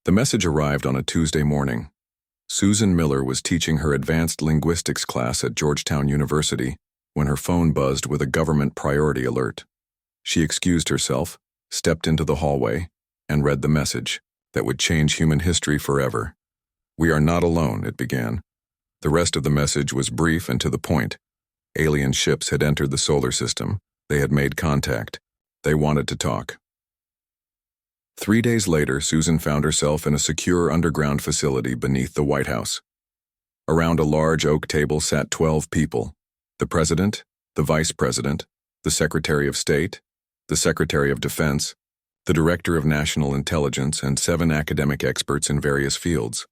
The message arrived on a Tuesday morning. Susan Miller was teaching her advanced linguistics class at Georgetown University when her phone buzzed with a government priority alert. She excused herself, stepped into the hallway, and read the message that would change human history forever. "We are not alone," it began. The rest of the message was brief and to the point. Alien ships had entered the solar system. They had made contact. They wanted to talk. 3 days later, Susan found herself in a secure underground facility beneath the White House. Around a large oak table sat 12 people: the President, the Vice President, the Secretary of State, the Secretary of Defense, the Director of National Intelligence, and 7 academic experts in various fields.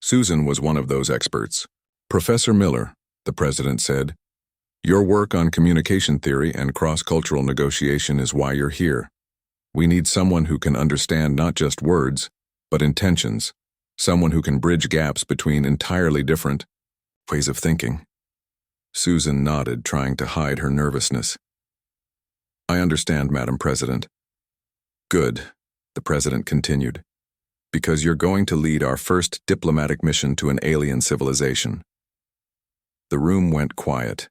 Susan was one of those experts. "Professor Miller," the President said, "your work on communication theory and cross-cultural negotiation is why you're here. We need someone who can understand not just words, but intentions, someone who can bridge gaps between entirely different ways of thinking." Susan nodded, trying to hide her nervousness. "I understand, Madam President." "Good," the President continued, "because you're going to lead our first diplomatic mission to an alien civilization." The room went quiet.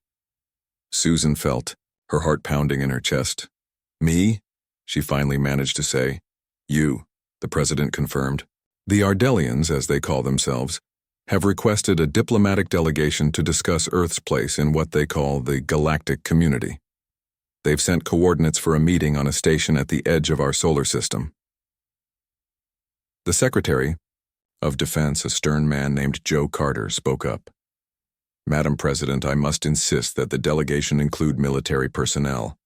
Susan felt her heart pounding in her chest. "Me?" she finally managed to say. "You," the President confirmed. "The Ardelians, as they call themselves, have requested a diplomatic delegation to discuss Earth's place in what they call the Galactic Community. They've sent coordinates for a meeting on a station at the edge of our solar system." The Secretary of Defense, a stern man named Joe Carter, spoke up. "Madam President, I must insist that the delegation include military personnel.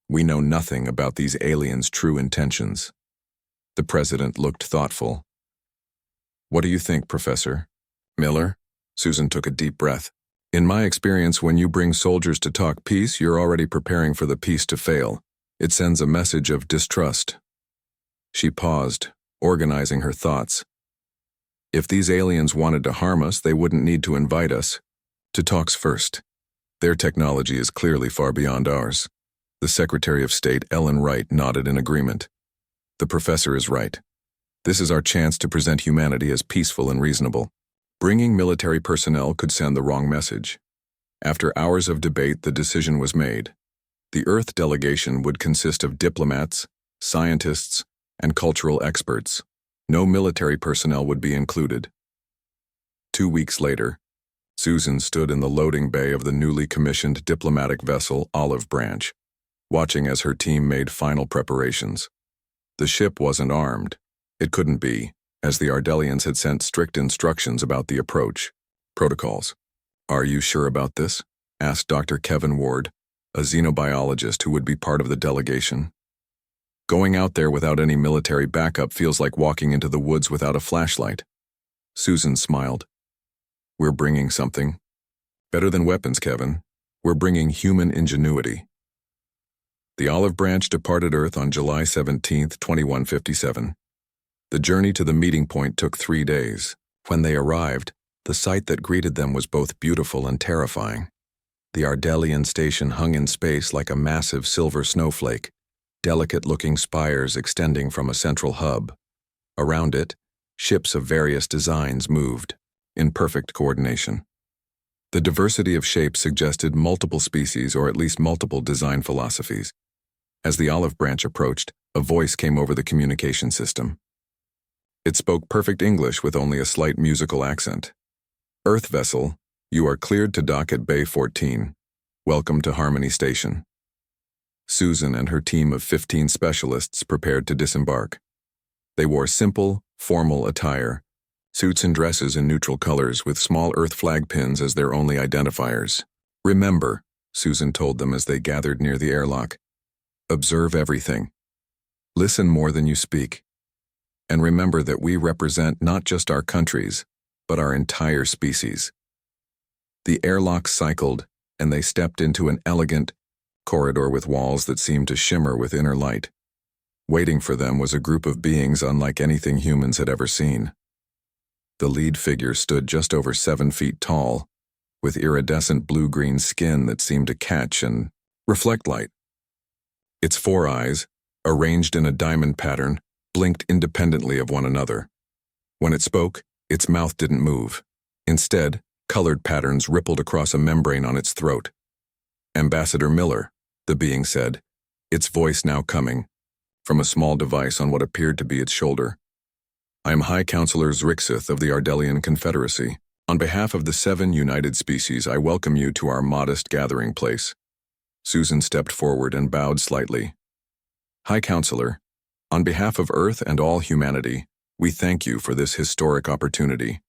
We know nothing about these aliens' true intentions." The President looked thoughtful. "What do you think, Professor Miller?" Susan took a deep breath. "In my experience, when you bring soldiers to talk peace, you're already preparing for the peace to fail. It sends a message of distrust." She paused, organizing her thoughts. "If these aliens wanted to harm us, they wouldn't need to invite us to talks first. Their technology is clearly far beyond ours." The Secretary of State, Ellen Wright, nodded in agreement. "The professor is right. This is our chance to present humanity as peaceful and reasonable. Bringing military personnel could send the wrong message." After hours of debate, the decision was made. The Earth delegation would consist of diplomats, scientists, and cultural experts. No military personnel would be included. 2 weeks later, Susan stood in the loading bay of the newly commissioned diplomatic vessel Olive Branch, watching as her team made final preparations. The ship wasn't armed. It couldn't be, as the Ardelians had sent strict instructions about the approach protocols. "Are you sure about this?" asked Dr. Kevin Ward, a xenobiologist who would be part of the delegation. "Going out there without any military backup feels like walking into the woods without a flashlight." Susan smiled. "We're bringing something. Better than weapons, Kevin. We're bringing human ingenuity." The Olive Branch departed Earth on July 17, 2157. The journey to the meeting point took 3 days. When they arrived, the sight that greeted them was both beautiful and terrifying. The Ardelian station hung in space like a massive silver snowflake, delicate-looking spires extending from a central hub. Around it, ships of various designs moved, in perfect coordination. The diversity of shapes suggested multiple species or at least multiple design philosophies. As the Olive Branch approached, a voice came over the communication system. It spoke perfect English with only a slight musical accent. "Earth vessel, you are cleared to dock at Bay 14. Welcome to Harmony Station." Susan and her team of 15 specialists prepared to disembark. They wore simple, formal attire, suits and dresses in neutral colors with small Earth flag pins as their only identifiers. "Remember," Susan told them as they gathered near the airlock, "observe everything. Listen more than you speak. And remember that we represent not just our countries, but our entire species." The airlock cycled, and they stepped into an elegant corridor with walls that seemed to shimmer with inner light. Waiting for them was a group of beings unlike anything humans had ever seen. The lead figure stood just over 7 feet tall, with iridescent blue-green skin that seemed to catch and reflect light. Its 4 eyes, arranged in a diamond pattern, blinked independently of one another. When it spoke, its mouth didn't move. Instead, colored patterns rippled across a membrane on its throat. "Ambassador Miller," the being said, its voice now coming from a small device on what appeared to be its shoulder. "I am High Counselor Zrixith of the Ardelian Confederacy. On behalf of the 7 united species, I welcome you to our modest gathering place." Susan stepped forward and bowed slightly. "High Counselor, on behalf of Earth and all humanity, we thank you for this historic opportunity.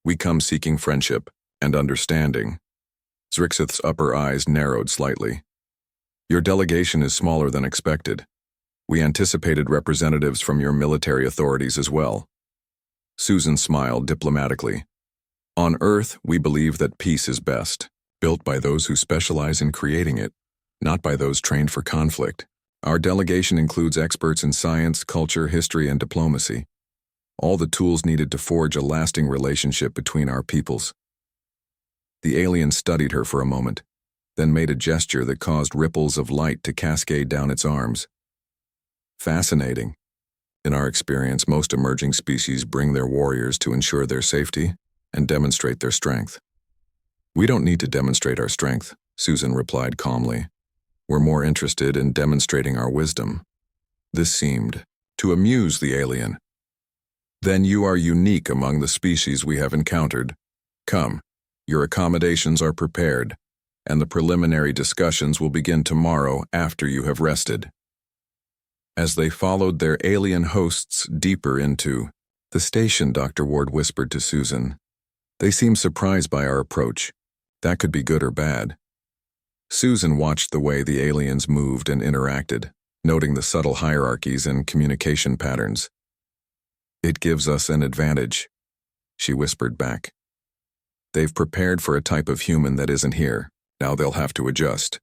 We come seeking friendship and understanding." Zrixith's upper eyes narrowed slightly. "Your delegation is smaller than expected. We anticipated representatives from your military authorities as well." Susan smiled diplomatically. "On Earth, we believe that peace is best, built by those who specialize in creating it, not by those trained for conflict. Our delegation includes experts in science, culture, history, and diplomacy. All the tools needed to forge a lasting relationship between our peoples." The alien studied her for a moment, then made a gesture that caused ripples of light to cascade down its arms. "Fascinating. In our experience, most emerging species bring their warriors to ensure their safety and demonstrate their strength." "We don't need to demonstrate our strength," Susan replied calmly. "We're more interested in demonstrating our wisdom." This seemed to amuse the alien. "Then you are unique among the species we have encountered. Come, your accommodations are prepared, and the preliminary discussions will begin tomorrow after you have rested." As they followed their alien hosts deeper into the station, Dr. Ward whispered to Susan, "They seem surprised by our approach. That could be good or bad." Susan watched the way the aliens moved and interacted, noting the subtle hierarchies and communication patterns. "It gives us an advantage," she whispered back. "They've prepared for a type of human that isn't here. Now they'll have to adjust."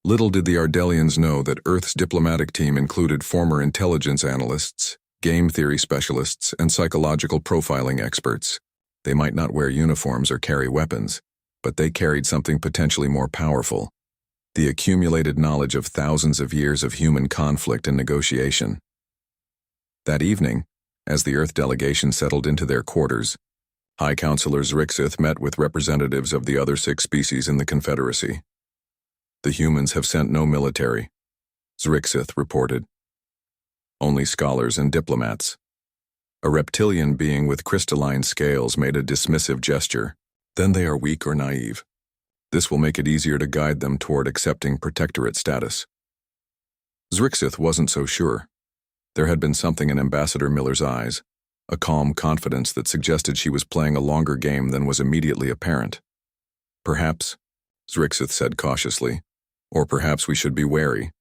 Little did the Ardelians know that Earth's diplomatic team included former intelligence analysts, game theory specialists, and psychological profiling experts. They might not wear uniforms or carry weapons, but they carried something potentially more powerful: the accumulated knowledge of thousands of years of human conflict and negotiation. That evening, as the Earth delegation settled into their quarters, High Counselor Zrixith met with representatives of the other 6 species in the Confederacy. "The humans have sent no military," Zrixith reported. "Only scholars and diplomats." A reptilian being with crystalline scales made a dismissive gesture. "Then they are weak or naive. This will make it easier to guide them toward accepting protectorate status." Zrixith wasn't so sure. There had been something in Ambassador Miller's eyes, a calm confidence that suggested she was playing a longer game than was immediately apparent. "Perhaps," Zrixith said cautiously, "or perhaps we should be wary.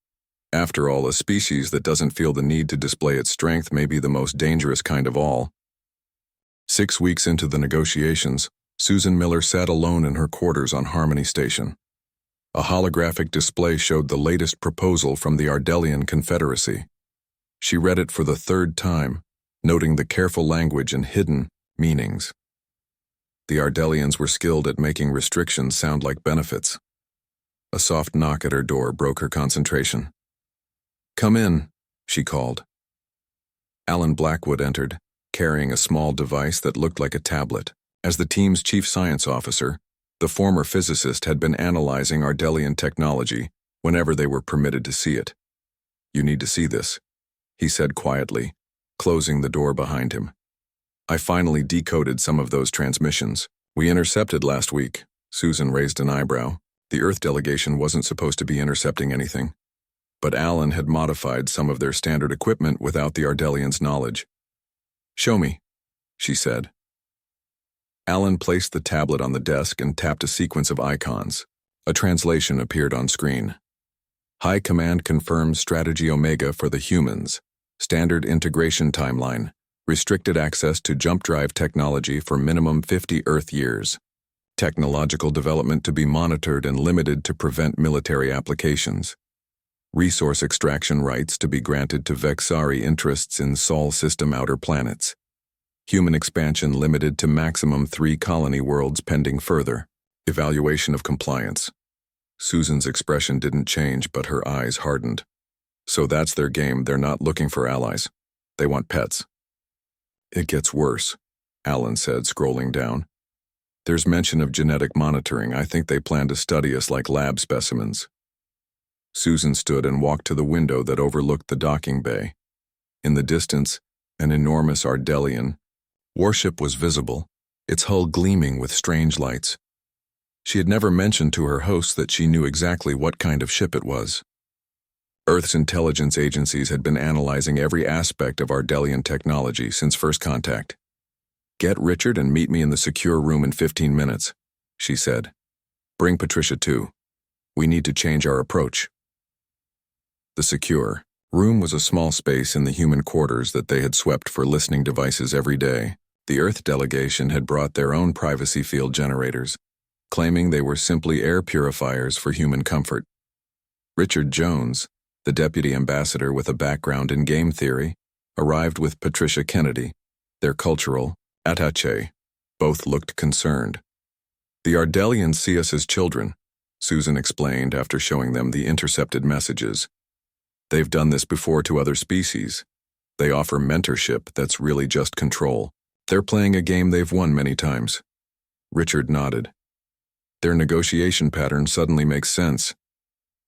After all, a species that doesn't feel the need to display its strength may be the most dangerous kind of all." 6 weeks into the negotiations, Susan Miller sat alone in her quarters on Harmony Station. A holographic display showed the latest proposal from the Ardelian Confederacy. She read it for the 3rd time, noting the careful language and hidden meanings. The Ardelians were skilled at making restrictions sound like benefits. A soft knock at her door broke her concentration. "Come in," she called. Alan Blackwood entered, carrying a small device that looked like a tablet. As the team's chief science officer, the former physicist had been analyzing Ardelian technology whenever they were permitted to see it. "You need to see this," he said quietly, closing the door behind him. "I finally decoded some of those transmissions we intercepted last week." Susan raised an eyebrow. The Earth delegation wasn't supposed to be intercepting anything. But Alan had modified some of their standard equipment without the Ardelians' knowledge. "Show me," she said. Alan placed the tablet on the desk and tapped a sequence of icons. A translation appeared on screen. "High Command confirms Strategy Omega for the humans. Standard integration timeline. Restricted access to jump drive technology for minimum 50 Earth years. Technological development to be monitored and limited to prevent military applications. Resource extraction rights to be granted to Vexari interests in Sol system outer planets. Human expansion limited to maximum 3 colony worlds pending further. Evaluation of compliance." Susan's expression didn't change, but her eyes hardened. "So that's their game. They're not looking for allies. They want pets." "It gets worse," Alan said, scrolling down. There's mention of genetic monitoring. I think they plan to study us like lab specimens. Susan stood and walked to the window that overlooked the docking bay. In the distance, an enormous Ardelian warship was visible, its hull gleaming with strange lights. She had never mentioned to her host that she knew exactly what kind of ship it was. Earth's intelligence agencies had been analyzing every aspect of Ardelian technology since first contact. "Get Richard and meet me in the secure room in 15 minutes, she said. "Bring Patricia too. We need to change our approach." The secure room was a small space in the human quarters that they had swept for listening devices every day. The Earth delegation had brought their own privacy field generators, claiming they were simply air purifiers for human comfort. Richard Jones, the deputy ambassador with a background in game theory, arrived with Patricia Kennedy, their cultural attaché. Both looked concerned. "The Ardelians see us as children," Susan explained after showing them the intercepted messages. "They've done this before to other species. They offer mentorship that's really just control. They're playing a game they've won many times." Richard nodded. "Their negotiation pattern suddenly makes sense.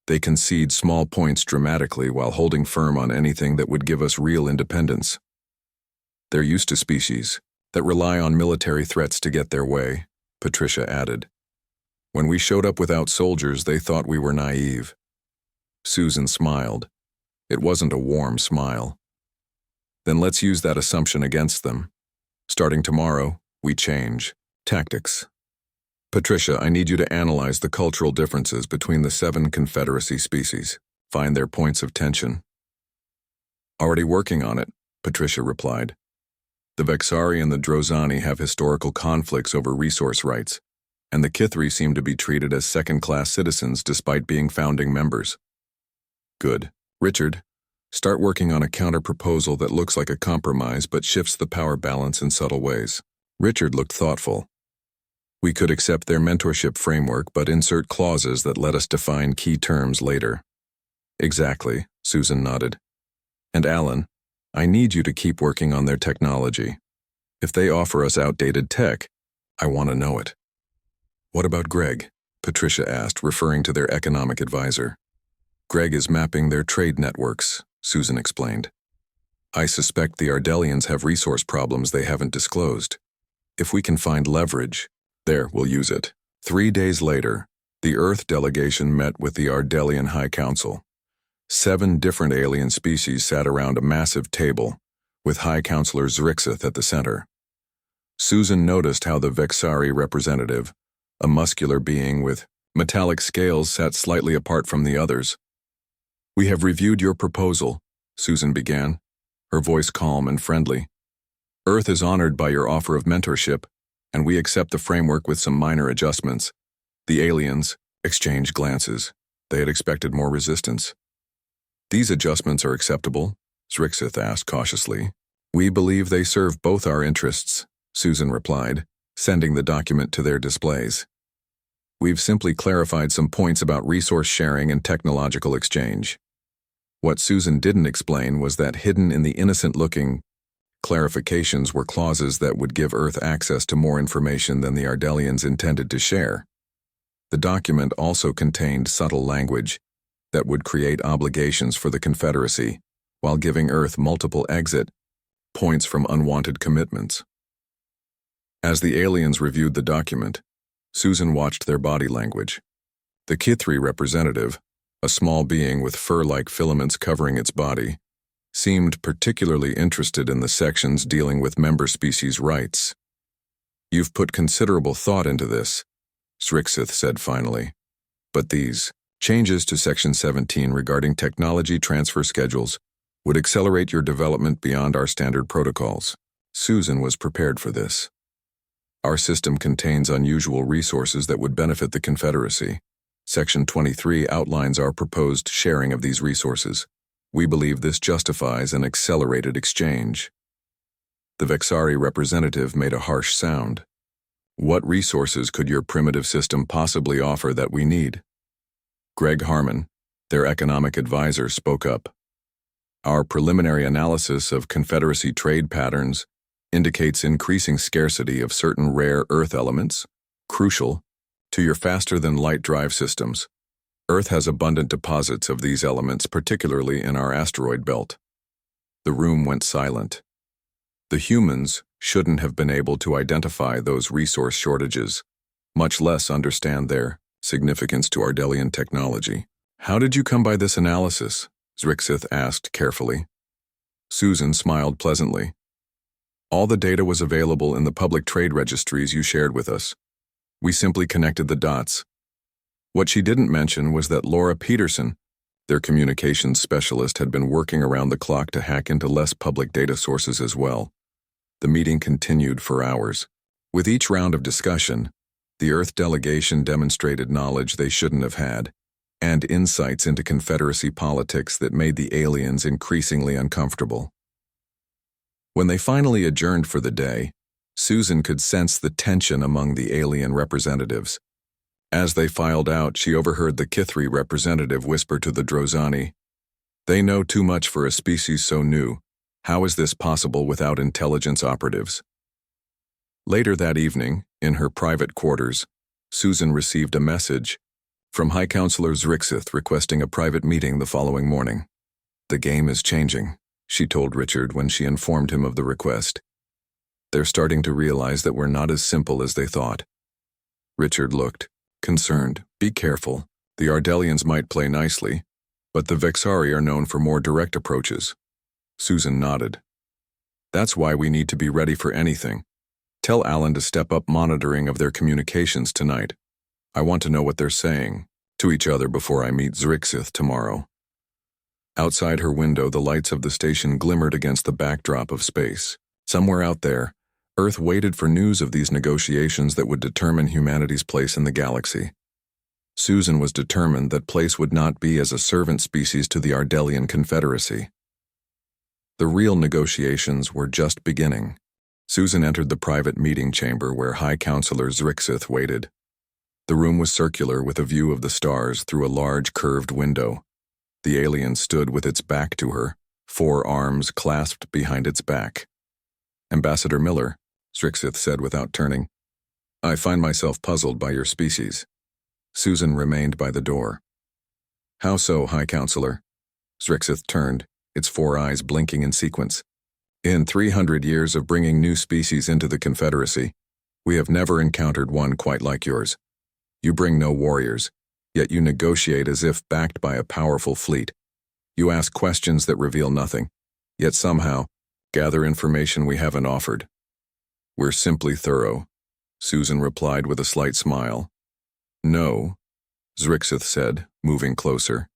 They concede small points dramatically while holding firm on anything that would give us real independence. They're used to species that rely on military threats to get their way," Patricia added. "When we showed up without soldiers, they thought we were naive." Susan smiled. It wasn't a warm smile. "Then let's use that assumption against them. Starting tomorrow, we change tactics. Patricia, I need you to analyze the cultural differences between the 7 Confederacy species. Find their points of tension." "Already working on it," Patricia replied. "The Vexari and the Drozani have historical conflicts over resource rights, and the Kithri seem to be treated as second-class citizens despite being founding members." "Good. Richard, start working on a counter-proposal that looks like a compromise but shifts the power balance in subtle ways." Richard looked thoughtful. "We could accept their mentorship framework but insert clauses that let us define key terms later." "Exactly," Susan nodded. "And Alan, I need you to keep working on their technology. If they offer us outdated tech, I want to know it." "What about Greg?" Patricia asked, referring to their economic advisor. "Greg is mapping their trade networks," Susan explained. "I suspect the Ardelians have resource problems they haven't disclosed. If we can find leverage, we'll use it." 3 days later, the Earth delegation met with the Ardelian High Council. 7 different alien species sat around a massive table, with High Counselor Zrixith at the center. Susan noticed how the Vexari representative, a muscular being with metallic scales, sat slightly apart from the others. "We have reviewed your proposal," Susan began, her voice calm and friendly. "Earth is honored by your offer of mentorship, and we accept the framework with some minor adjustments." The aliens exchanged glances. They had expected more resistance. "These adjustments are acceptable?" Zrixith asked cautiously. "We believe they serve both our interests," Susan replied, sending the document to their displays. "We've simply clarified some points about resource sharing and technological exchange." What Susan didn't explain was that hidden in the innocent-looking clarifications were clauses that would give Earth access to more information than the Ardelians intended to share. The document also contained subtle language that would create obligations for the Confederacy, while giving Earth multiple exit points from unwanted commitments. As the aliens reviewed the document, Susan watched their body language. The Kithri representative, a small being with fur-like filaments covering its body, seemed particularly interested in the sections dealing with member species rights. "You've put considerable thought into this," Zrixith said finally. "But these changes to Section 17 regarding technology transfer schedules would accelerate your development beyond our standard protocols." Susan was prepared for this. "Our system contains unusual resources that would benefit the Confederacy. Section 23 outlines our proposed sharing of these resources. We believe this justifies an accelerated exchange." The Vexari representative made a harsh sound. "What resources could your primitive system possibly offer that we need?" Greg Harmon, their economic advisor, spoke up. "Our preliminary analysis of Confederacy trade patterns indicates increasing scarcity of certain rare Earth elements, crucial to your faster-than-light drive systems. Earth has abundant deposits of these elements, particularly in our asteroid belt. The room went silent. The humans shouldn't have been able to identify those resource shortages, much less understand their significance to Ardelian technology. "How did you come by this analysis?" Zrixith asked carefully. Susan smiled pleasantly. "All the data was available in the public trade registries you shared with us. We simply connected the dots." What she didn't mention was that Laura Peterson, their communications specialist, had been working around the clock to hack into less public data sources as well. The meeting continued for hours. With each round of discussion, the Earth delegation demonstrated knowledge they shouldn't have had, and insights into Confederacy politics that made the aliens increasingly uncomfortable. When they finally adjourned for the day, Susan could sense the tension among the alien representatives. As they filed out, she overheard the Kithri representative whisper to the Drozani, "They know too much for a species so new. How is this possible without intelligence operatives?" Later that evening, in her private quarters, Susan received a message from High Counselor Zrixith requesting a private meeting the following morning. "The game is changing," she told Richard when she informed him of the request. "They're starting to realize that we're not as simple as they thought." Richard looked concerned. "Be careful. The Ardelians might play nicely, but the Vexari are known for more direct approaches." Susan nodded. "That's why we need to be ready for anything. Tell Alan to step up monitoring of their communications tonight. I want to know what they're saying to each other before I meet Zrixith tomorrow." Outside her window, the lights of the station glimmered against the backdrop of space. Somewhere out there, Earth waited for news of these negotiations that would determine humanity's place in the galaxy. Susan was determined that place would not be as a servant species to the Ardelian Confederacy. The real negotiations were just beginning. Susan entered the private meeting chamber where High Counselor Zrixith waited. The room was circular with a view of the stars through a large curved window. The alien stood with its back to her, 4 arms clasped behind its back. "Ambassador Miller," Zrixith said without turning, "I find myself puzzled by your species." Susan remained by the door. "How so, High Counselor?" Zrixith turned, its 4 eyes blinking in sequence. "In 300 years of bringing new species into the Confederacy, we have never encountered one quite like yours. You bring no warriors, yet you negotiate as if backed by a powerful fleet. You ask questions that reveal nothing, yet somehow gather information we haven't offered." "We're simply thorough," Susan replied with a slight smile. "No," Zrixith said, moving closer.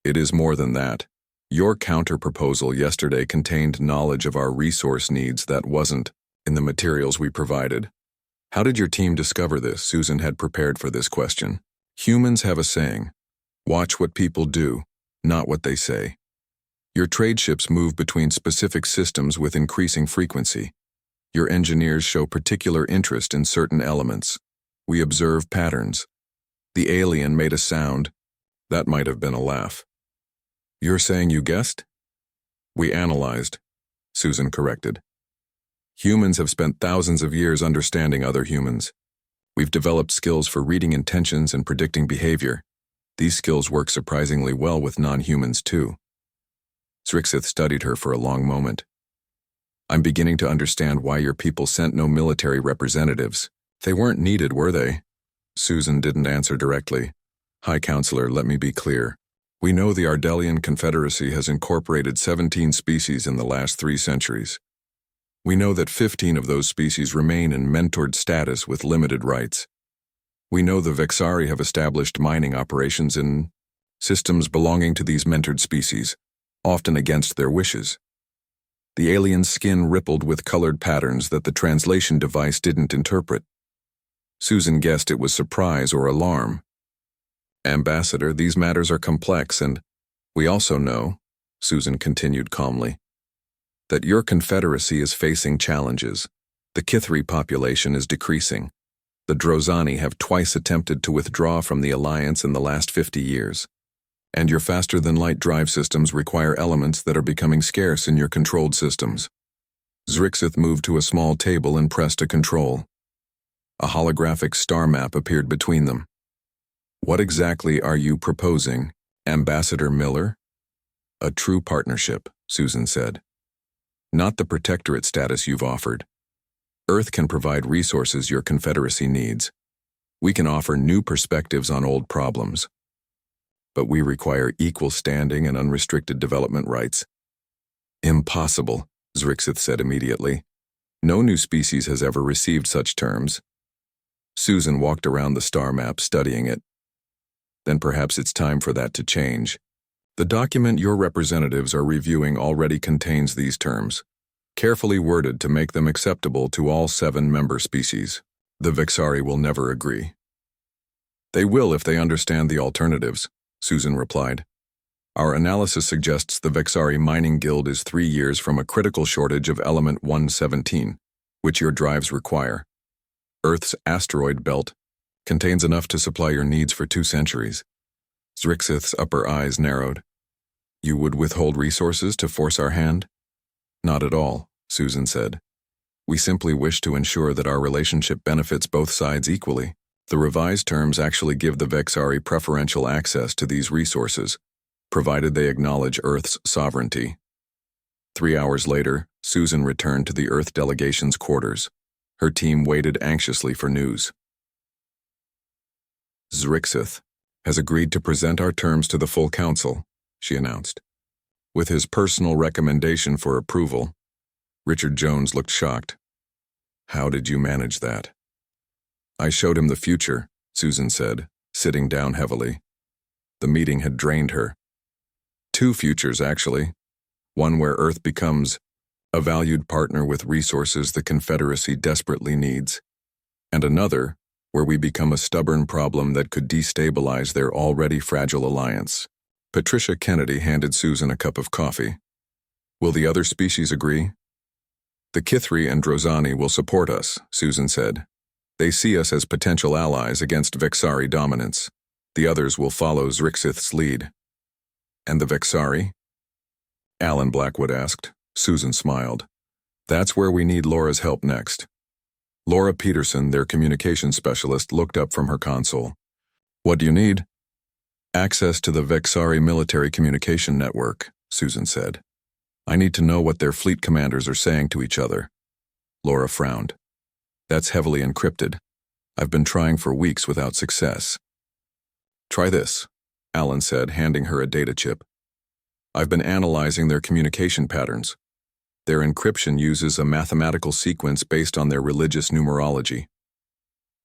"It is more than that. Your counter-proposal yesterday contained knowledge of our resource needs that wasn't in the materials we provided." "How did your team discover this?" Susan had prepared for this question. "Humans have a saying, watch what people do, not what they say. Your trade ships move between specific systems with increasing frequency. Your engineers show particular interest in certain elements. We observe patterns." The alien made a sound. That might have been a laugh. "You're saying you guessed?" "We analyzed," Susan corrected. "Humans have spent thousands of years understanding other humans. We've developed skills for reading intentions and predicting behavior. These skills work surprisingly well with non-humans too." Zrixith studied her for a long moment. "I'm beginning to understand why your people sent no military representatives. They weren't needed, were they?" Susan didn't answer directly. "High Counselor, let me be clear. We know the Ardelian Confederacy has incorporated 17 species in the last 3 centuries. We know that 15 of those species remain in mentored status with limited rights. We know the Vexari have established mining operations in systems belonging to these mentored species, often against their wishes." The alien's skin rippled with colored patterns that the translation device didn't interpret. Susan guessed it was surprise or alarm. "Ambassador, these matters are complex, and we also know," Susan continued calmly, "that your Confederacy is facing challenges. The Kithri population is decreasing. The Drozani have twice attempted to withdraw from the Alliance in the last 50 years. And your faster-than-light drive systems require elements that are becoming scarce in your controlled systems. Zrixith moved to a small table and pressed a control. A holographic star map appeared between them. What exactly are you proposing, Ambassador Miller? A true partnership, Susan said. Not the protectorate status you've offered. Earth can provide resources your Confederacy needs. We can offer new perspectives on old problems. But we require equal standing and unrestricted development rights. Impossible, Zrixith said immediately. No new species has ever received such terms. Susan walked around the star map, studying it. Then perhaps it's time for that to change. The document your representatives are reviewing already contains these terms, carefully worded to make them acceptable to all 7 member species. The Vexari will never agree. They will if they understand the alternatives, Susan replied. Our analysis suggests the Vexari Mining Guild is 3 years from a critical shortage of element 117, which your drives require. Earth's asteroid belt contains enough to supply your needs for 2 centuries. Zrixith's upper eyes narrowed. You would withhold resources to force our hand? Not at all, Susan said. We simply wish to ensure that our relationship benefits both sides equally. The revised terms actually give the Vexari preferential access to these resources, provided they acknowledge Earth's sovereignty. 3 hours later, Susan returned to the Earth delegation's quarters. Her team waited anxiously for news. Zrixith has agreed to present our terms to the full council, she announced. With his personal recommendation for approval, Richard Jones looked shocked. How did you manage that? I showed him the future, Susan said, sitting down heavily. The meeting had drained her. 2 futures, actually. One where Earth becomes a valued partner with resources the Confederacy desperately needs, and another where we become a stubborn problem that could destabilize their already fragile alliance. Patricia Kennedy handed Susan a cup of coffee. Will the other species agree? The Kithri and Drozani will support us, Susan said. They see us as potential allies against Vexari dominance. The others will follow Zrixith's lead. And the Vexari? Alan Blackwood asked. Susan smiled. That's where we need Laura's help next. Laura Peterson, their communications specialist, looked up from her console. What do you need? Access to the Vexari military communication network, Susan said. I need to know what their fleet commanders are saying to each other. Laura frowned. That's heavily encrypted. I've been trying for weeks without success. Try this, Alan said, handing her a data chip. I've been analyzing their communication patterns. Their encryption uses a mathematical sequence based on their religious numerology.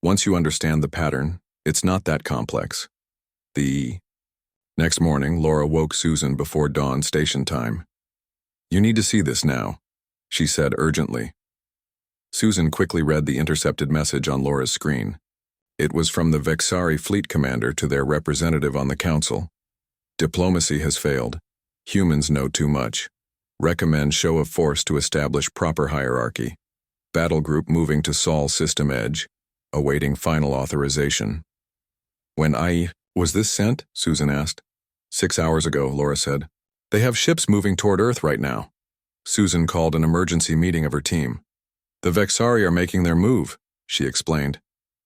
Once you understand the pattern, it's not that complex. Next morning, Laura woke Susan before dawn station time. You need to see this now, she said urgently. Susan quickly read the intercepted message on Laura's screen. It was from the Vexari fleet commander to their representative on the council. Diplomacy has failed. Humans know too much. Recommend show of force to establish proper hierarchy. Battle group moving to Sol system edge. Awaiting final authorization. Was this sent? Susan asked. 6 hours ago, Laura said. They have ships moving toward Earth right now. Susan called an emergency meeting of her team. The Vexari are making their move, she explained.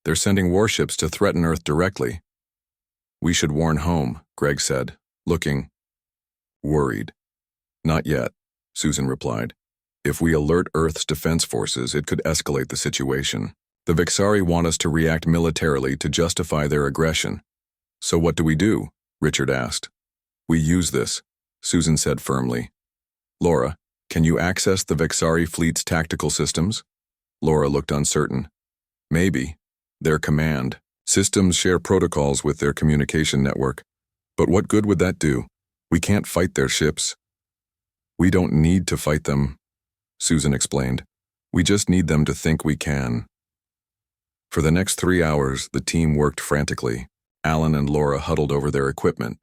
They're sending warships to threaten Earth directly. We should warn home, Greg said, looking worried. Not yet, Susan replied. If we alert Earth's defense forces, it could escalate the situation. The Vexari want us to react militarily to justify their aggression. So what do? Richard asked. We use this, Susan said firmly. Laura, can you access the Vexari fleet's tactical systems? Laura looked uncertain. Maybe. Their command. Systems share protocols with their communication network. But what good would that do? We can't fight their ships. We don't need to fight them, Susan explained. We just need them to think we can. For the next 3 hours, the team worked frantically. Alan and Laura huddled over their equipment,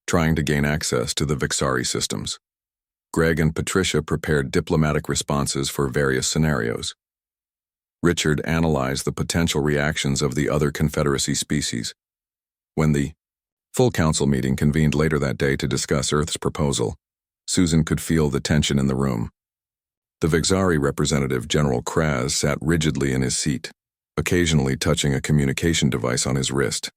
trying to gain access to the Vexari systems. Greg and Patricia prepared diplomatic responses for various scenarios. Richard analyzed the potential reactions of the other Confederacy species. When the full council meeting convened later that day to discuss Earth's proposal, Susan could feel the tension in the room. The Vexari representative, General Kraz, sat rigidly in his seat, occasionally touching a communication device on his wrist.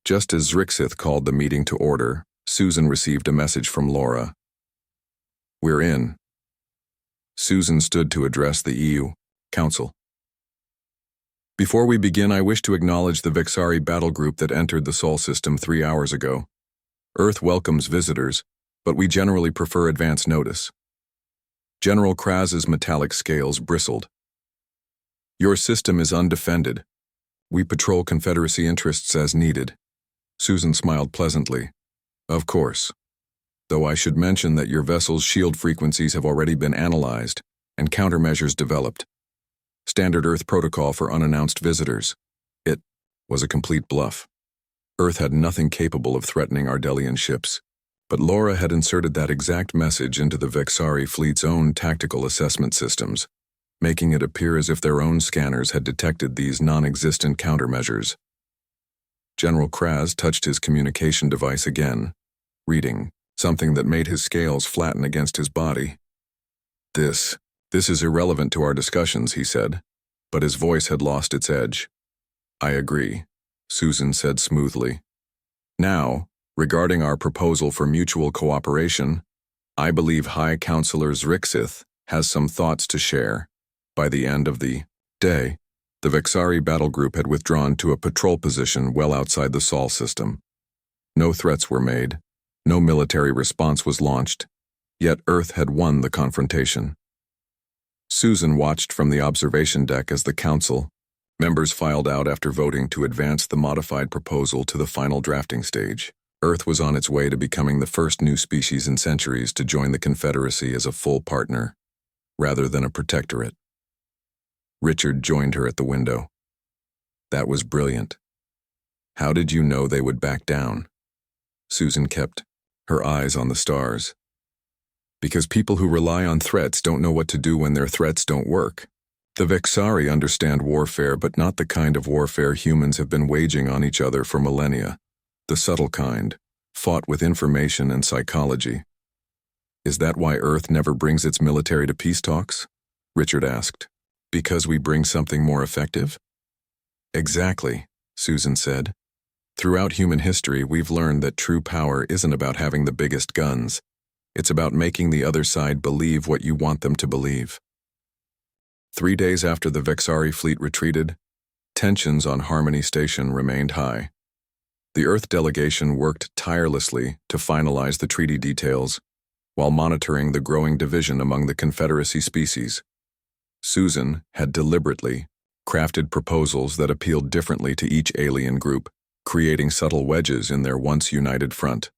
Just as Zrixith called the meeting to order, Susan received a message from Laura. "We're in." Susan stood to address the EU Council. "Before we begin, I wish to acknowledge the Vexari battle group that entered the Sol system 3 hours ago. Earth welcomes visitors, but we generally prefer advance notice." General Kraz's metallic scales bristled. "Your system is undefended. We patrol Confederacy interests as needed." Susan smiled pleasantly. "Of course. Though I should mention that your vessel's shield frequencies have already been analyzed and countermeasures developed. Standard Earth protocol for unannounced visitors. It was a complete bluff. Earth had nothing capable of threatening Ardelian ships, but Laura had inserted that exact message into the Vexari fleet's own tactical assessment systems, making it appear as if their own scanners had detected these non-existent countermeasures. General Kraz touched his communication device again, reading something that made his scales flatten against his body. This is irrelevant to our discussions," he said, but his voice had lost its edge. "I agree," Susan said smoothly. "Now, regarding our proposal for mutual cooperation, I believe High Counselor Zrixith has some thoughts to share." By the end of the day, the Vexari battle group had withdrawn to a patrol position well outside the Sol system. No threats were made, no military response was launched, yet Earth had won the confrontation. Susan watched from the observation deck as the Council members filed out after voting to advance the modified proposal to the final drafting stage. Earth was on its way to becoming the first new species in centuries to join the Confederacy as a full partner, rather than a protectorate. Richard joined her at the window. "That was brilliant. How did you know they would back down?" Susan kept her eyes on the stars. "Because people who rely on threats don't know what to do when their threats don't work. The Vexari understand warfare, but not the kind of warfare humans have been waging on each other for millennia. The subtle kind, fought with information and psychology." "Is that why Earth never brings its military to peace talks?" Richard asked. "Because we bring something more effective?" "Exactly," Susan said. "Throughout human history, we've learned that true power isn't about having the biggest guns. It's about making the other side believe what you want them to believe." 3 days after the Vexari fleet retreated, tensions on Harmony Station remained high. The Earth delegation worked tirelessly to finalize the treaty details, while monitoring the growing division among the Confederacy species. Susan had deliberately crafted proposals that appealed differently to each alien group, creating subtle wedges in their once united front.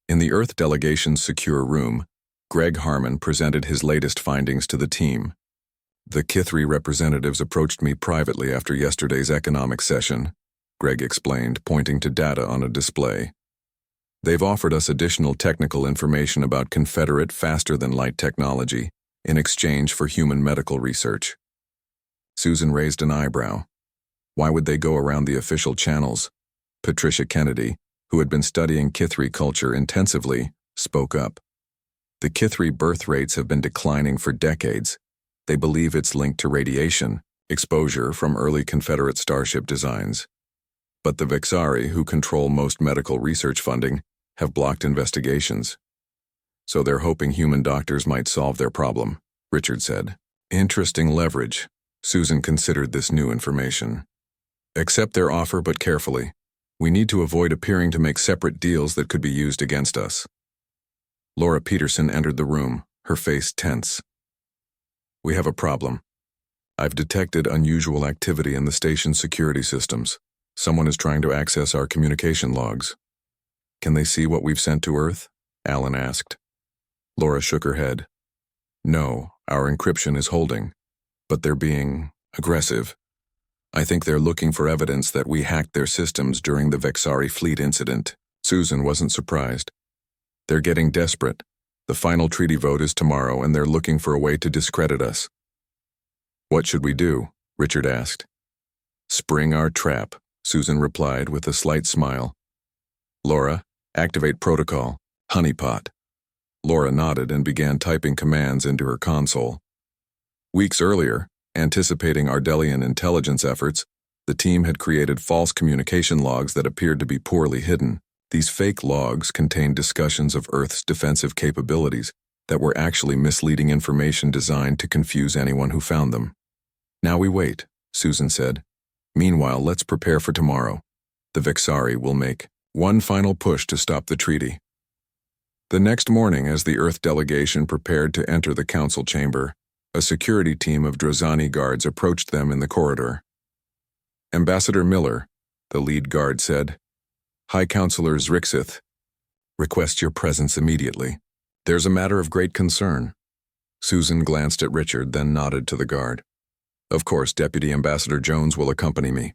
In the Earth delegation's secure room, Greg Harmon presented his latest findings to the team. "The Kithri representatives approached me privately after yesterday's economic session," Greg explained, pointing to data on a display. "They've offered us additional technical information about Confederate faster-than-light technology in exchange for human medical research." Susan raised an eyebrow. Why would they go around the official channels? Patricia Kennedy, who had been studying Kithri culture intensively, spoke up. "The Kithri birth rates have been declining for decades. They believe it's linked to radiation exposure from early Confederate starship designs. But the Vexari, who control most medical research funding, have blocked investigations. So they're hoping human doctors might solve their problem," Richard said. "Interesting leverage." Susan considered this new information. "Accept their offer, but carefully. We need to avoid appearing to make separate deals that could be used against us." Laura Peterson entered the room, her face tense. "We have a problem. I've detected unusual activity in the station's security systems. Someone is trying to access our communication logs." "Can they see what we've sent to Earth?" Alan asked. Laura shook her head. "No, our encryption is holding, but they're being aggressive. I think they're looking for evidence that we hacked their systems during the Vexari fleet incident." Susan wasn't surprised. "They're getting desperate. The final treaty vote is tomorrow, and they're looking for a way to discredit us." "What should we do?" Richard asked. "Spring our trap," Susan replied with a slight smile. "Laura, activate protocol, honeypot." Laura nodded and began typing commands into her console. Weeks earlier, anticipating Ardelian intelligence efforts, the team had created false communication logs that appeared to be poorly hidden. These fake logs contained discussions of Earth's defensive capabilities that were actually misleading information designed to confuse anyone who found them. "Now we wait," Susan said. "Meanwhile, let's prepare for tomorrow. The Vexari will make one final push to stop the treaty." The next morning, as the Earth delegation prepared to enter the council chamber, a security team of Drozani guards approached them in the corridor. "Ambassador Miller," the lead guard said. "High Counselor Zrixith, request your presence immediately. There's a matter of great concern." Susan glanced at Richard, then nodded to the guard. "Of course, Deputy Ambassador Jones will accompany me."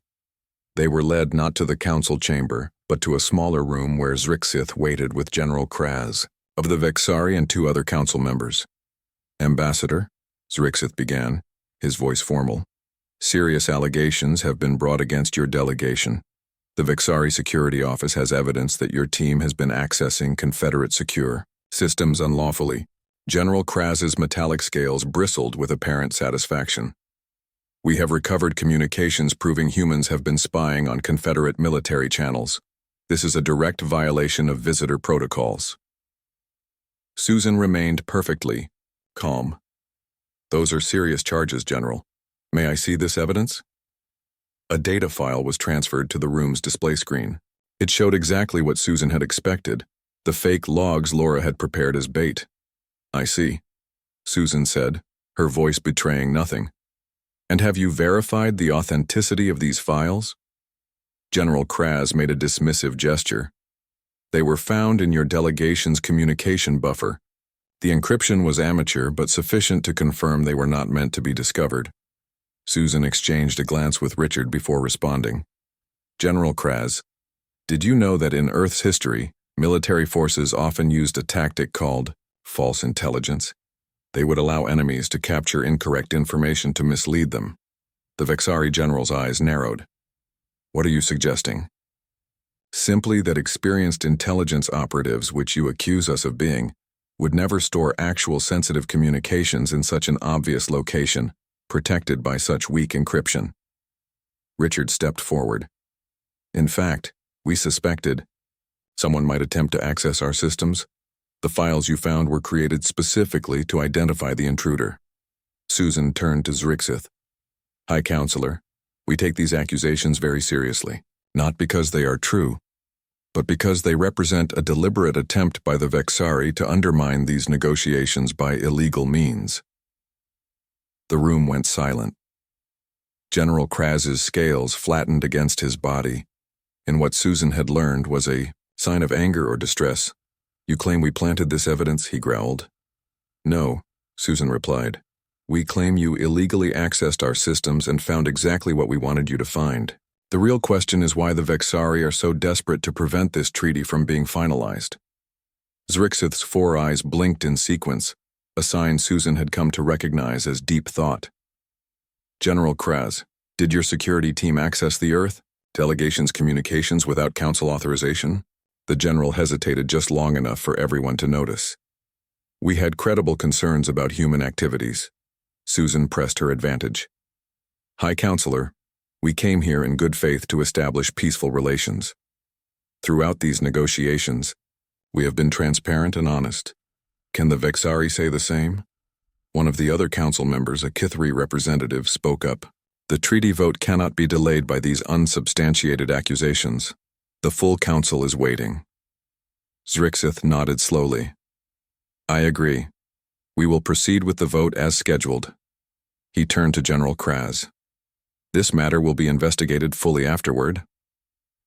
They were led not to the council chamber, but to a smaller room where Zrixith waited with General Kraz, of the Vexari, and 2 other council members. "Ambassador," Zrixith began, his voice formal, "serious allegations have been brought against your delegation. The Vexari Security Office has evidence that your team has been accessing Confederate secure systems unlawfully." General Kraz's metallic scales bristled with apparent satisfaction. "We have recovered communications proving humans have been spying on Confederate military channels. This is a direct violation of visitor protocols." Susan remained perfectly calm. "Those are serious charges, General. May I see this evidence?" A data file was transferred to the room's display screen. It showed exactly what Susan had expected, the fake logs Laura had prepared as bait. "I see," Susan said, her voice betraying nothing. "And have you verified the authenticity of these files?" General Kraz made a dismissive gesture. "They were found in your delegation's communication buffer. The encryption was amateur but sufficient to confirm they were not meant to be discovered." Susan exchanged a glance with Richard before responding. "General Kraz, did you know that in Earth's history, military forces often used a tactic called false intelligence? They would allow enemies to capture incorrect information to mislead them." The Vexari general's eyes narrowed. "What are you suggesting?" "Simply that experienced intelligence operatives, which you accuse us of being, would never store actual sensitive communications in such an obvious location, protected by such weak encryption." Richard stepped forward. "In fact, we suspected someone might attempt to access our systems. The files you found were created specifically to identify the intruder." Susan turned to Zrixith. "High Counselor, we take these accusations very seriously, not because they are true, but because they represent a deliberate attempt by the Vexari to undermine these negotiations by illegal means." The room went silent. General Kraz's scales flattened against his body. In what Susan had learned was a sign of anger or distress. "You claim we planted this evidence?" he growled. "No," Susan replied. "We claim you illegally accessed our systems and found exactly what we wanted you to find. The real question is why the Vexari are so desperate to prevent this treaty from being finalized." Zrixith's 4 eyes blinked in sequence, a sign Susan had come to recognize as deep thought. "General Kraz, did your security team access the Earth delegation's communications without council authorization?" The general hesitated just long enough for everyone to notice. "We had credible concerns about human activities." Susan pressed her advantage. "High Counselor, we came here in good faith to establish peaceful relations. Throughout these negotiations, we have been transparent and honest. Can the Vexari say the same?" One of the other council members, a Kithri representative, spoke up. "The treaty vote cannot be delayed by these unsubstantiated accusations. The full council is waiting." Zrixith nodded slowly. "I agree. We will proceed with the vote as scheduled." He turned to General Kraz. "This matter will be investigated fully afterward."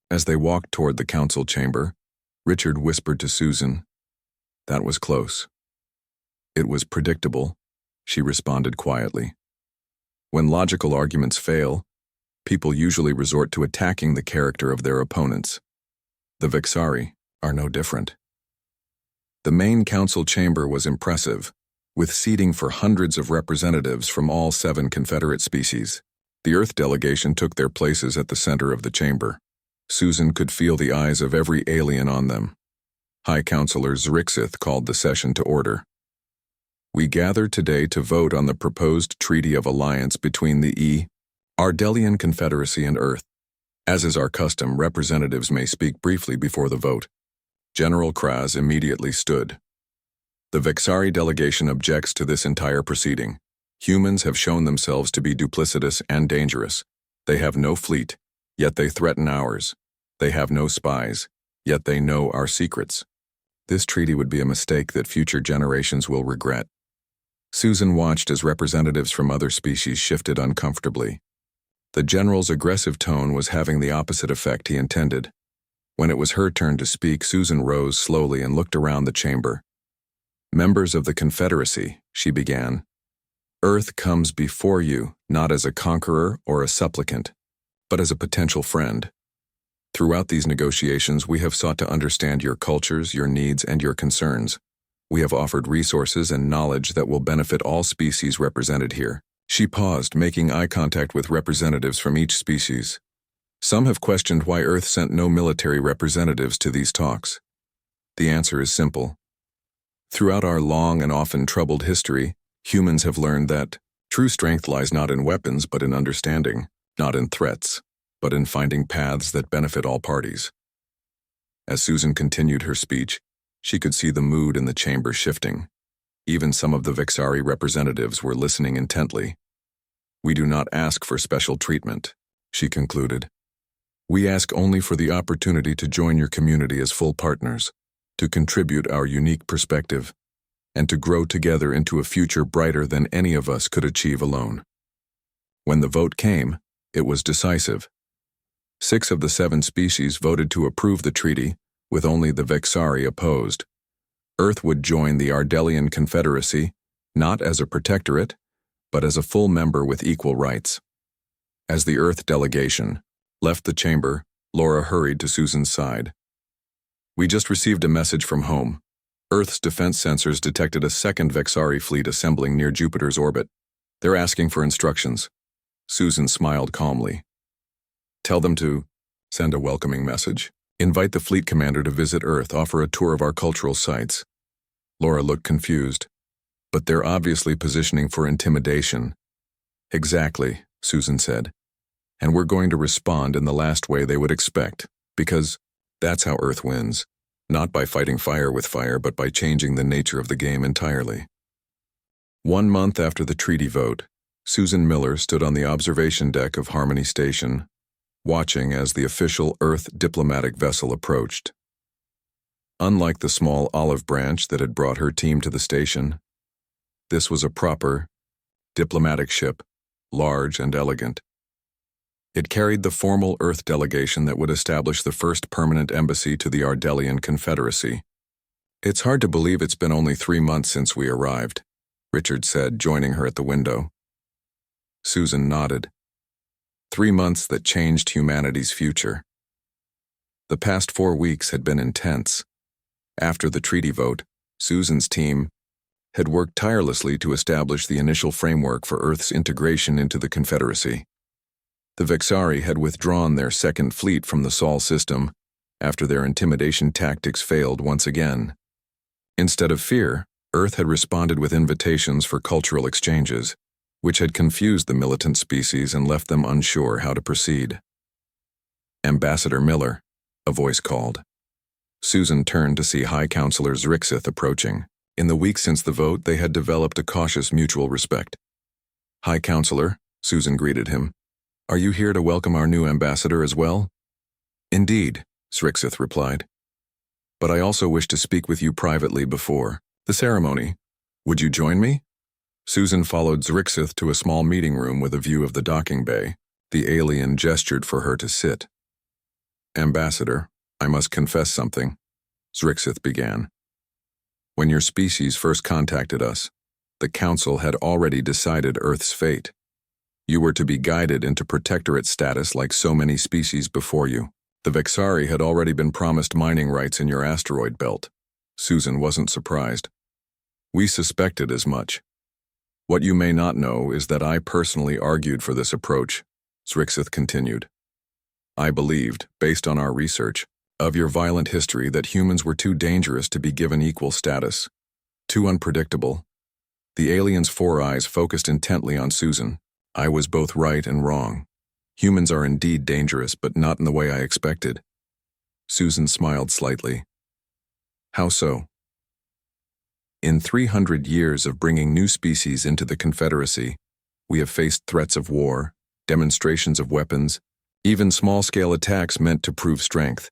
As they walked toward the council chamber, Richard whispered to Susan, "That was close." "It was predictable," she responded quietly. "When logical arguments fail, people usually resort to attacking the character of their opponents. The Vexari are no different." The main council chamber was impressive, with seating for hundreds of representatives from all 7 Confederate species. The Earth delegation took their places at the center of the chamber. Susan could feel the eyes of every alien on them. High Counselor Zrixith called the session to order. We gather today to vote on the proposed Treaty of Alliance between the Ardelian Confederacy and Earth. As is our custom, representatives may speak briefly before the vote. General Kraz immediately stood. The Vexari delegation objects to this entire proceeding. Humans have shown themselves to be duplicitous and dangerous. They have no fleet, yet they threaten ours. They have no spies, yet they know our secrets. This treaty would be a mistake that future generations will regret. Susan watched as representatives from other species shifted uncomfortably. The general's aggressive tone was having the opposite effect he intended. When it was her turn to speak, Susan rose slowly and looked around the chamber. "Members of the Confederacy," she began, "Earth comes before you, not as a conqueror or a supplicant, but as a potential friend. Throughout these negotiations, we have sought to understand your cultures, your needs, and your concerns. We have offered resources and knowledge that will benefit all species represented here." She paused, making eye contact with representatives from each species. Some have questioned why Earth sent no military representatives to these talks. The answer is simple. Throughout our long and often troubled history, humans have learned that true strength lies not in weapons but in understanding, not in threats, but in finding paths that benefit all parties. As Susan continued her speech, she could see the mood in the chamber shifting. Even some of the Vexari representatives were listening intently. "We do not ask for special treatment," she concluded. "We ask only for the opportunity to join your community as full partners, to contribute our unique perspective, and to grow together into a future brighter than any of us could achieve alone." When the vote came, it was decisive. 6 of the 7 species voted to approve the treaty, with only the Vexari opposed. Earth would join the Ardelian Confederacy, not as a protectorate, but as a full member with equal rights. As the Earth delegation left the chamber, Laura hurried to Susan's side. "We just received a message from home. Earth's defense sensors detected a second Vexari fleet assembling near Jupiter's orbit. They're asking for instructions." Susan smiled calmly. "Tell them to send a welcoming message. Invite the fleet commander to visit Earth, offer a tour of our cultural sites." Laura looked confused. "But they're obviously positioning for intimidation." "Exactly," Susan said. "And we're going to respond in the last way they would expect, because that's how Earth wins, not by fighting fire with fire, but by changing the nature of the game entirely." 1 month after the treaty vote, Susan Miller stood on the observation deck of Harmony Station, watching as the official Earth diplomatic vessel approached. Unlike the small olive branch that had brought her team to the station, this was a proper, diplomatic ship, large and elegant. It carried the formal Earth delegation that would establish the first permanent embassy to the Ardelian Confederacy. "It's hard to believe it's been only 3 months since we arrived," Richard said, joining her at the window. Susan nodded. 3 months that changed humanity's future. The past 4 weeks had been intense. After the treaty vote, Susan's team had worked tirelessly to establish the initial framework for Earth's integration into the Confederacy. The Vexari had withdrawn their second fleet from the Sol system after their intimidation tactics failed once again. Instead of fear, Earth had responded with invitations for cultural exchanges, which had confused the militant species and left them unsure how to proceed. "Ambassador Miller," a voice called. Susan turned to see High Counselor Zrixith approaching. In the weeks since the vote, they had developed a cautious mutual respect. "High Counselor," Susan greeted him. "Are you here to welcome our new ambassador as well?" "Indeed," Zrixith replied. "But I also wish to speak with you privately before the ceremony. Would you join me?" Susan followed Zrixith to a small meeting room with a view of the docking bay. The alien gestured for her to sit. "Ambassador, I must confess something," Zrixith began. "When your species first contacted us, the Council had already decided Earth's fate. You were to be guided into protectorate status like so many species before you. The Vexari had already been promised mining rights in your asteroid belt." Susan wasn't surprised. "We suspected as much. What you may not know is that I personally argued for this approach," Zrixith continued. "I believed, based on our research, Of your violent history that humans were too dangerous to be given equal status. Too unpredictable. The alien's four eyes focused intently on Susan. I was both right and wrong. Humans are indeed dangerous, but not in the way I expected. Susan smiled slightly. How so? In 300 years of bringing new species into the Confederacy, we have faced threats of war, demonstrations of weapons, even small-scale attacks meant to prove strength.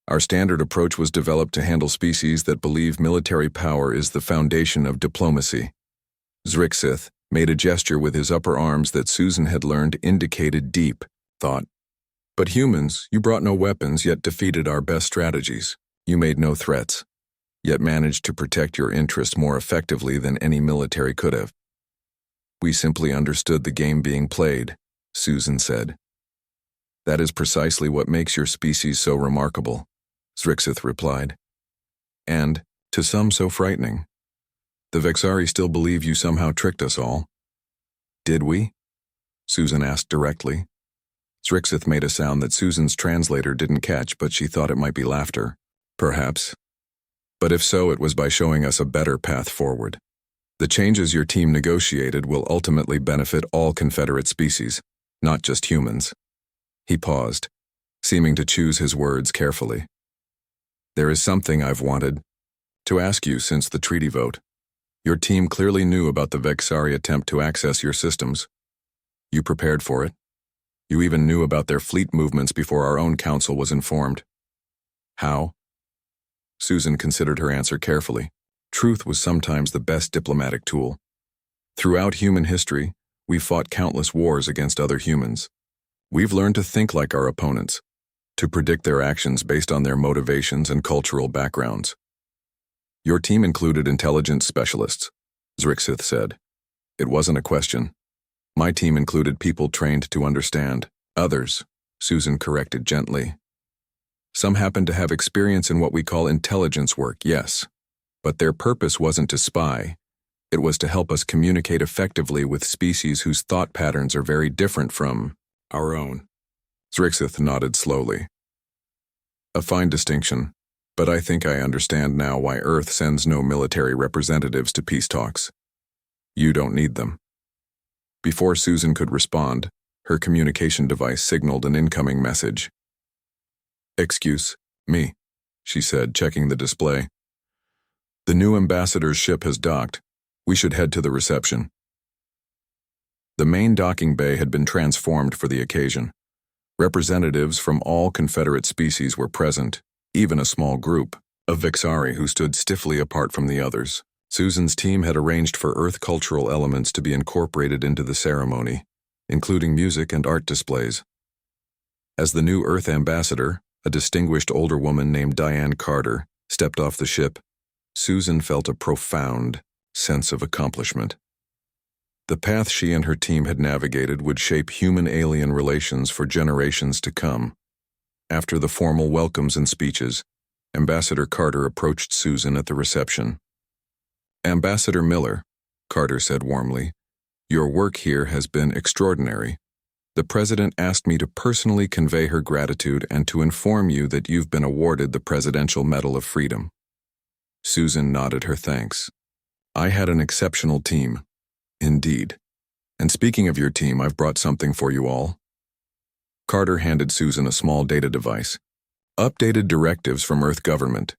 Our standard approach was developed to handle species that believe military power is the foundation of diplomacy. Zrixith made a gesture with his upper arms that Susan had learned indicated deep thought. But humans, you brought no weapons, yet defeated our best strategies. You made no threats, yet managed to protect your interests more effectively than any military could have. We simply understood the game being played, Susan said. That is precisely what makes your species so remarkable, Zrixith replied. And, to some, so frightening. The Vexari still believe you somehow tricked us all. Did we? Susan asked directly. Zrixith made a sound that Susan's translator didn't catch, but she thought it might be laughter. Perhaps. But if so, it was by showing us a better path forward. The changes your team negotiated will ultimately benefit all Confederate species, not just humans. He paused, seeming to choose his words carefully. There is something I've wanted to ask you since the treaty vote. Your team clearly knew about the Vexari attempt to access your systems. You prepared for it. You even knew about their fleet movements before our own council was informed. How? Susan considered her answer carefully. Truth was sometimes the best diplomatic tool. Throughout human history, we've fought countless wars against other humans. We've learned to think like our opponents, to predict their actions based on their motivations and cultural backgrounds. Your team included intelligence specialists, Zrixith said. It wasn't a question. My team included people trained to understand. Others, Susan corrected gently. Some happened to have experience in what we call intelligence work, yes. But their purpose wasn't to spy. It was to help us communicate effectively with species whose thought patterns are very different from our own. Zrixith nodded slowly. A fine distinction, but I think I understand now why Earth sends no military representatives to peace talks. You don't need them. Before Susan could respond, her communication device signaled an incoming message. Excuse me, she said, checking the display. The new ambassador's ship has docked. We should head to the reception. The main docking bay had been transformed for the occasion. Representatives from all Confederate species were present, even a small group of Vexari who stood stiffly apart from the others. Susan's team had arranged for Earth cultural elements to be incorporated into the ceremony, including music and art displays. As the new Earth ambassador, a distinguished older woman named Diane Carter, stepped off the ship, Susan felt a profound sense of accomplishment. The path she and her team had navigated would shape human-alien relations for generations to come. After the formal welcomes and speeches, Ambassador Carter approached Susan at the reception. Ambassador Miller, Carter said warmly, your work here has been extraordinary. The President asked me to personally convey her gratitude and to inform you that you've been awarded the Presidential Medal of Freedom. Susan nodded her thanks. I had an exceptional team. Indeed. And speaking of your team, I've brought something for you all. Carter handed Susan a small data device. Updated directives from Earth government,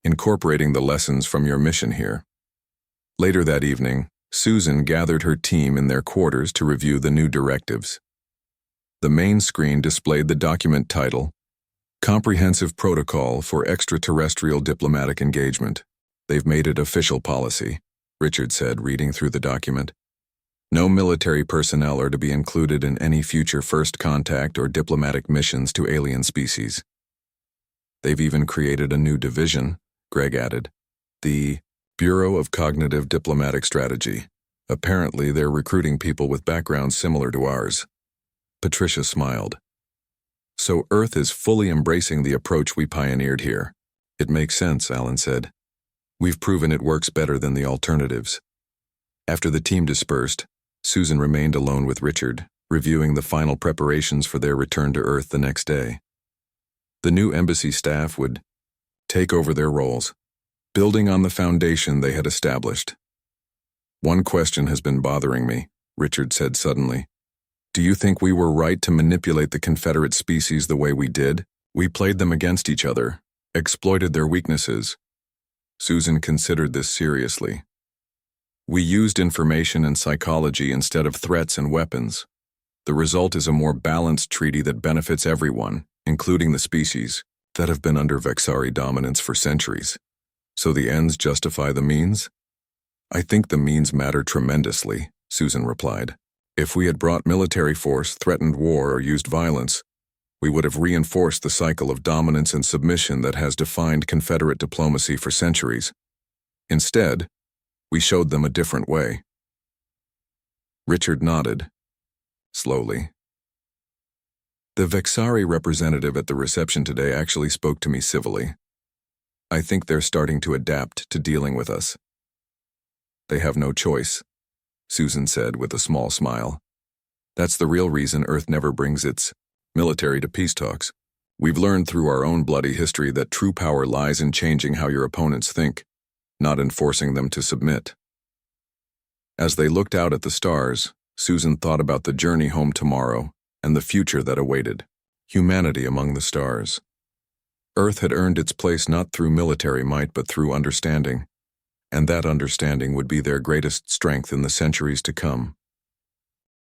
incorporating the lessons from your mission here. Later that evening, Susan gathered her team in their quarters to review the new directives. The main screen displayed the document title, Comprehensive Protocol for Extraterrestrial Diplomatic Engagement. They've made it official policy, Richard said, reading through the document. No military personnel are to be included in any future first contact or diplomatic missions to alien species. They've even created a new division, Greg added, the Bureau of Cognitive Diplomatic Strategy. Apparently, they're recruiting people with backgrounds similar to ours. Patricia smiled. So Earth is fully embracing the approach we pioneered here. It makes sense, Alan said. We've proven it works better than the alternatives. After the team dispersed, Susan remained alone with Richard, reviewing the final preparations for their return to Earth the next day. The new embassy staff would take over their roles, building on the foundation they had established. "One question has been bothering me," Richard said suddenly. "Do you think we were right to manipulate the Confederate species the way we did? We played them against each other, exploited their weaknesses." Susan considered this seriously. "We used information and psychology instead of threats and weapons. The result is a more balanced treaty that benefits everyone, including the species that have been under Vexari dominance for centuries. So the ends justify the means?" "I think the means matter tremendously," Susan replied. "If we had brought military force, threatened war, or used violence, we would have reinforced the cycle of dominance and submission that has defined Confederate diplomacy for centuries. Instead, we showed them a different way." Richard nodded, slowly. "The Vexari representative at the reception today actually spoke to me civilly. I think they're starting to adapt to dealing with us." "They have no choice," Susan said with a small smile. "That's the real reason Earth never brings its military to peace talks. We've learned through our own bloody history that true power lies in changing how your opponents think, not in forcing them to submit." As they looked out at the stars, Susan thought about the journey home tomorrow and the future that awaited. Humanity among the stars. Earth had earned its place not through military might but through understanding, and that understanding would be their greatest strength in the centuries to come.